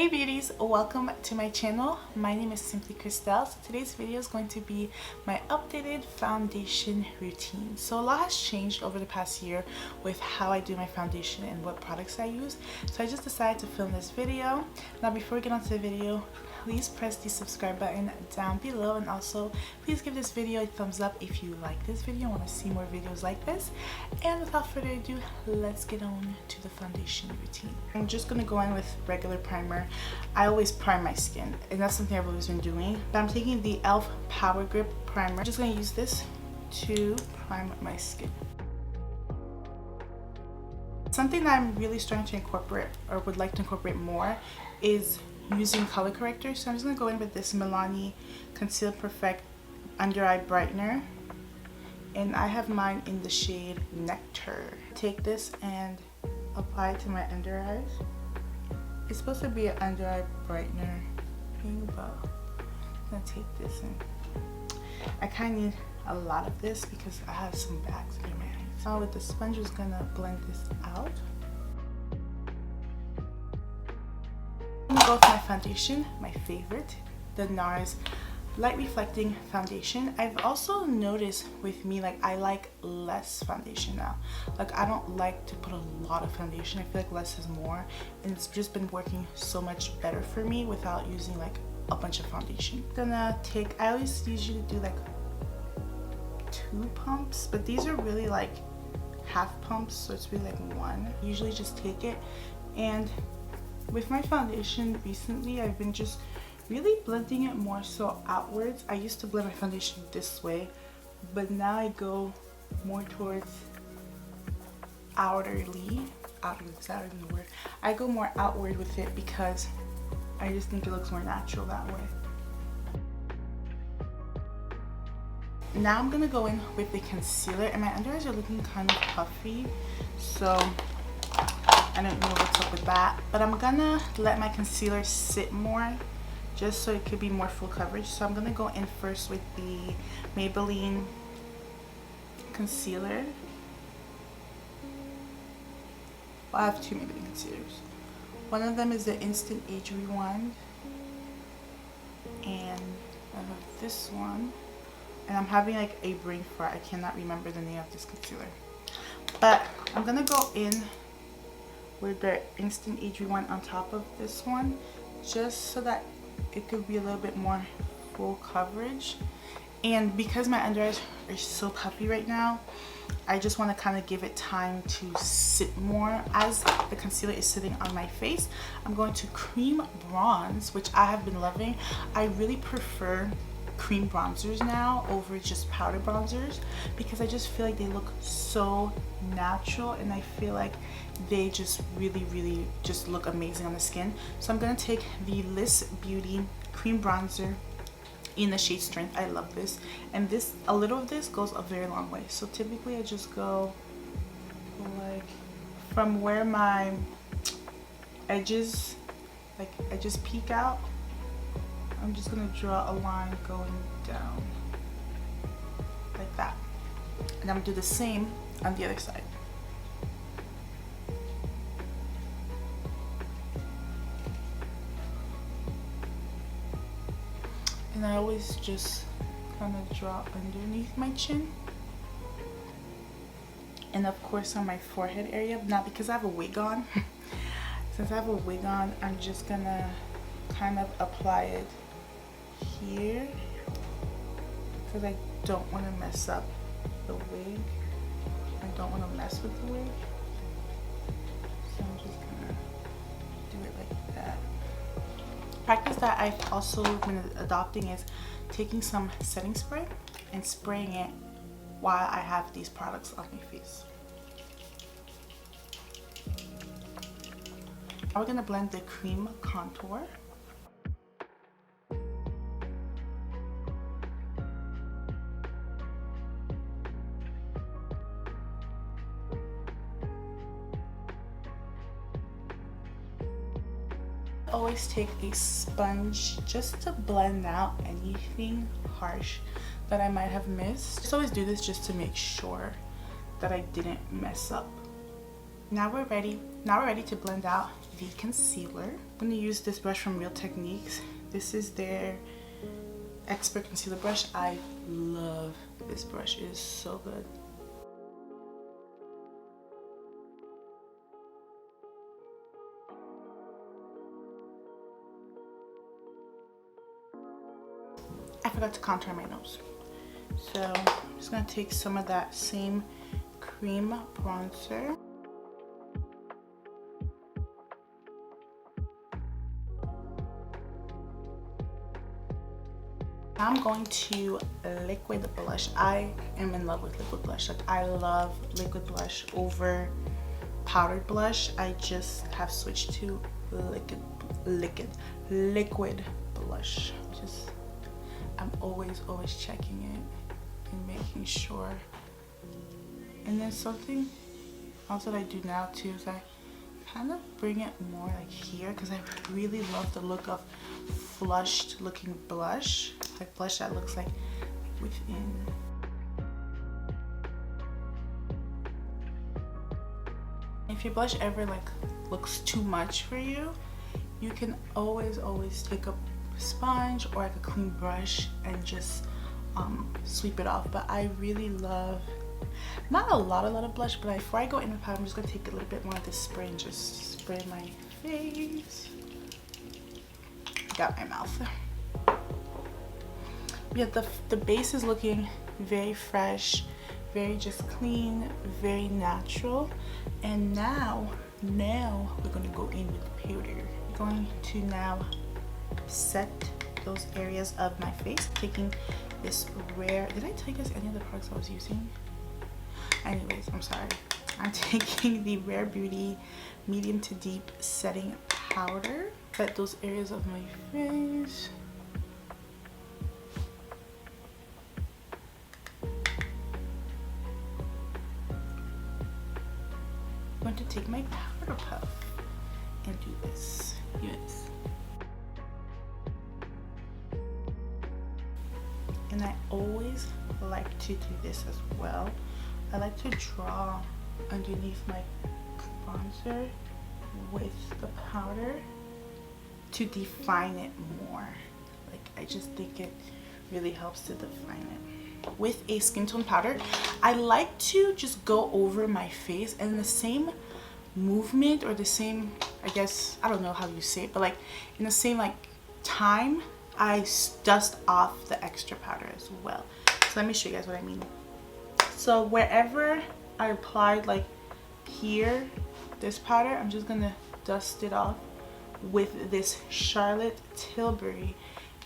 Hey beauties, welcome to my channel. My name is Simplykrystelle. So today's video is going to be my updated foundation routine. So a lot has changed over the past year with how I do my foundation and what products I use. So I just decided to film this video. Now before we get onto the video, please press the subscribe button down below, and also please give this video a thumbs up if you like this video and want to see more videos like this. And without further ado, let's get on to the foundation routine. I'm just going to go in with regular primer. I always prime my skin, and that's something I've always been doing. But I'm taking the e.l.f. Power Grip Primer. I'm just going to use this to prime my skin. Something that I'm really starting to incorporate, or would like to incorporate more, is using color correctors. So I'm just going to go in with this Milani Conceal Perfect Under Eye Brightener, and I have mine in the shade Nectar. Take this and apply it to my under eyes. It's supposed to be an under eye brightener thing, but I'm going to take this, and I kind of need a lot of this because I have some bags under my eyes. Now with the sponge, I'm just going to blend this out. I'm going to go with my foundation, my favorite, the NARS Light Reflecting Foundation. I've also noticed with me, like, I like less foundation now. Like, I don't like to put a lot of foundation. I feel like less is more, and it's just been working so much better for me without using like a bunch of foundation. Gonna take, I always usually do like 2 pumps, but these are really like half pumps, so it's really like 1. Usually just take it, and with my foundation recently, I've been just really blending it more so outwards. I used to blend my foundation this way, but now I go more towards outerly. Is that even the word? I go more outward with it because I just think it looks more natural that way. Now I'm gonna go in with the concealer, and my under eyes are looking kind of puffy, so I don't know what's up with that, but I'm gonna let my concealer sit more just so it could be more full coverage. So I'm gonna go in first with the Maybelline concealer. Well, I have 2 Maybelline concealers. One of them is the Instant Age Rewind, and I have this one, and I'm having like a brain fart. I cannot remember the name of this concealer, but I'm gonna go in with the Instant Age Rewind on top of this one, just so that it could be a little bit more full coverage. And because my under eyes are so puffy right now, I just want to kind of give it time to sit more. As the concealer is sitting on my face, I'm going to cream bronze, which I have been loving. I really prefer cream bronzers now over just powder bronzers because I just feel like they look so natural, and I feel like they just really just look amazing on the skin. So I'm gonna take the Liss Beauty cream bronzer in the shade Strength. I love this, and this, a little of this goes a very long way. So typically I just go like from where my edges peek out. I'm just gonna draw a line going down like that, and I'm gonna do the same on the other side. And I always just kind of draw underneath my chin, and of course on my forehead area. Now because I have a wig on, since I have a wig on, I'm just gonna kind of apply it here because I don't want to mess up the wig. I don't want to mess with the wig, so I'm just gonna do it like that. Practice that I've also been adopting is taking some setting spray and spraying it while I have these products on my face. Now we're gonna blend the cream contour. Always take a sponge just to blend out anything harsh that I might have missed. Just always do this just to make sure that I didn't mess up Now we're ready to blend out the concealer. I'm going to use this brush from Real Techniques. This is their Expert Concealer Brush. I love this brush. It is so good. I forgot to contour my nose. So I'm just going to take some of that same cream bronzer. I'm going to liquid blush. I am in love with liquid blush. Like, I love liquid blush over powdered blush. I just have switched to liquid blush. I'm always checking it and making sure. And then something else that I do now too is I kind of bring it more like here, because I really love the look of flushed looking blush, like blush that looks like within. If your blush ever like looks too much for you, you can always take a sponge or like a clean brush and just sweep it off. But I really love, not a lot of blush, but before I go in with powder, I'm just gonna take a little bit more of this spray and just spray my face. Got my mouth. Yeah, the base is looking very fresh, very just clean, very natural. And now we're gonna go in with the powder. I'm going to now set those areas of my face, taking this rare, did I tell you guys any of the products I was using? Anyways, I'm sorry. I'm taking the Rare Beauty medium to deep setting powder, set those areas of my face. I'm going to take my powder puff and do this. Yes. And I always like to do this as well. I like to draw underneath my bronzer with the powder to define it more. Like, I just think it really helps to define it. With a skin tone powder, I like to just go over my face and in the same movement, or the same, I guess, I don't know how you say it, but like in the same like time, I dust off the extra powder as well. So let me show you guys what I mean. So wherever I applied, like here, this powder, I'm just gonna dust it off with this Charlotte Tilbury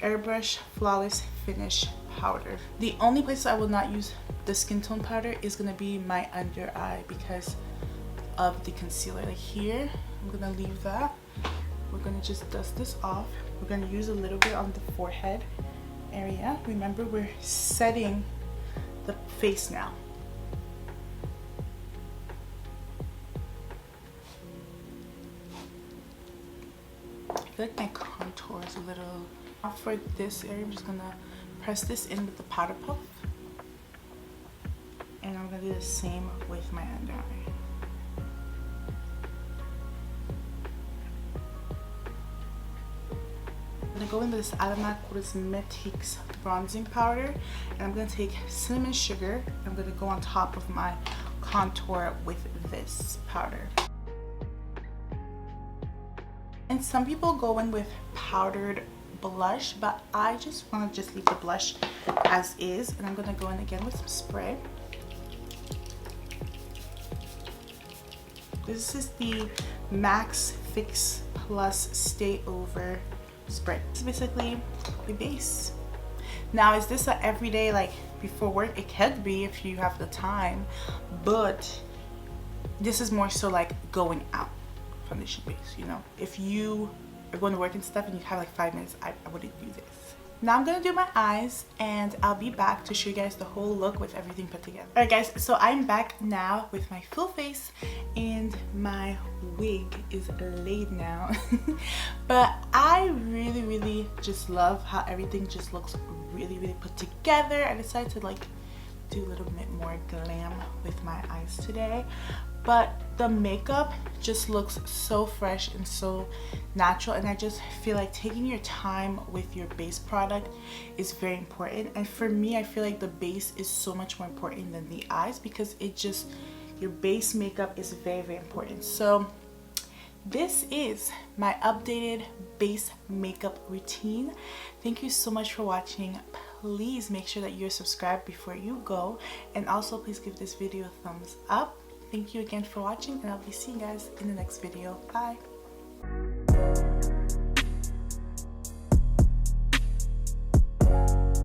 Airbrush Flawless Finish powder. The only place I will not use the skin tone powder is gonna be my under eye because of the concealer. Like here, I'm gonna leave that. We're gonna just dust this off. We're gonna use a little bit on the forehead area. Remember, we're setting the face now. I feel like my contour is a little off for this area. I'm just gonna press this in with the powder puff. And I'm gonna do the same with my under eye. I'm gonna go in with this Alama Cosmetics bronzing powder, and I'm gonna take cinnamon sugar. I'm gonna go on top of my contour with this powder. And some people go in with powdered blush, but I just want to leave the blush as is, and I'm gonna go in again with some spray. This is the Max Fix Plus Stay Over spray. It's basically the base. Now, is this a everyday, like before work? It can be if you have the time, but this is more so like going out foundation base, you know. If you are going to work and stuff and you have like 5 minutes, I wouldn't do this. Now I'm gonna do my eyes, and I'll be back to show you guys the whole look with everything put together. Alright guys, so I'm back now with my full face, and my wig is laid now. But I really just love how everything just looks really put together. I decided to like do a little bit more glam with my eyes today, but the makeup just looks so fresh and so natural, and I just feel like taking your time with your base product is very important. And for me, I feel like the base is so much more important than the eyes, because it just, your base makeup is very, very important. So this is my updated base makeup routine. Thank you so much for watching. Please make sure that you're subscribed before you go, and also please give this video a thumbs up. Thank you again for watching, and I'll be seeing you guys in the next video. Bye.